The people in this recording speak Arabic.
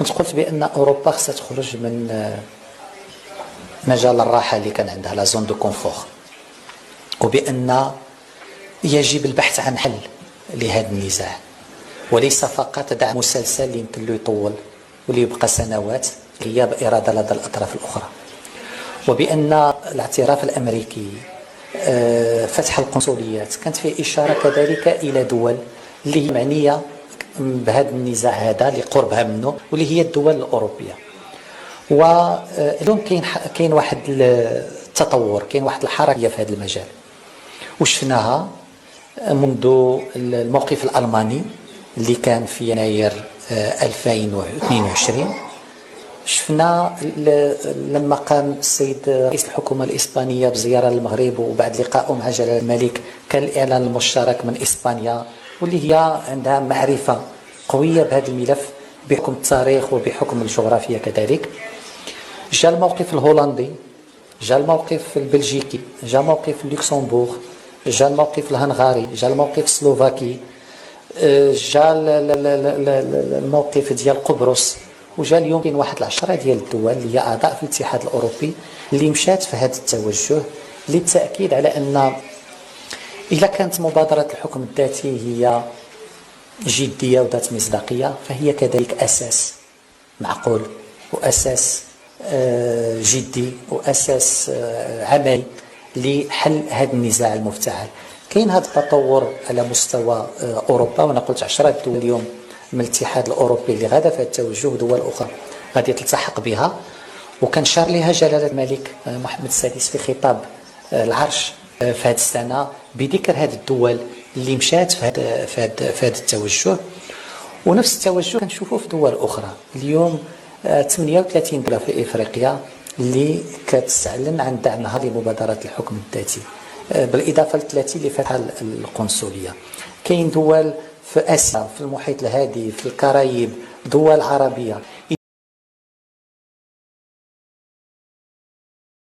كنت قلت بأن أوروبا خصها تخرج من مجال الراحة اللي كان عندها لا زون دو كونفور، وبأن يجب البحث عن حل لهذا النزاع، وليس فقط دعم مسلسل اللي يمكن له يطول واللي يبقى سنوات غياب إرادة لدى الأطراف الأخرى، وبأن الاعتراف الأمريكي فتح القنصليات كانت فيه إشارة كذلك إلى دول اللي هي معنية بهذا النزاع هذا لقربها منه، واللي هي الدول الأوروبية. واليوم كاين واحد التطور، كاين واحد الحركة في هذا المجال، وشفناها منذ الموقف الألماني اللي كان في يناير 2022. شفنا لما قام السيد رئيس الحكومة الإسبانية بزيارة للمغرب، وبعد لقائه مع جلالة الملك كان الإعلان المشترك من إسبانيا، واللي هي عندها معرفة قوية بهذا الملف بحكم التاريخ وبحكم الجغرافيا كذلك. جاء الموقف الهولندي، جاء الموقف البلجيكي، جاء موقف اللوكسمبورغ، جاء الموقف الهنغاري، جاء الموقف السلوفاكي، جاء الموقف ديال قبرص، وجاء اليوم كاين واحد 10 ديال الدول اللي هي اعضاء في الاتحاد الاوروبي اللي مشات في هذا التوجه للتاكيد على ان اذا كانت مبادره الحكم الذاتي هي جديه وذات مصداقيه، فهي كذلك اساس معقول واساس جدي واساس عملي لحل هذا النزاع المفتعل. كاين هذا التطور على مستوى اوروبا، وانا قلت 10 دول اليوم من الاتحاد الاوروبي اللي غادا في هذا التوجه، ودول اخرى غادي تلتحق بها، وكان شار لها جلاله الملك محمد السادس في خطاب العرش في هذه السنه بذكر هذه الدول اللي مشات في هذا التوجه. ونفس التوجه كنشوفوه في دول اخرى. اليوم 38 دوله في افريقيا اللي كتستعلن عن دعمها لمبادره الحكم الذاتي، بالاضافه ل 30 اللي فتح القنصليه. كاين دول في اسيا، في المحيط الهادي، في الكاريب، دول عربيه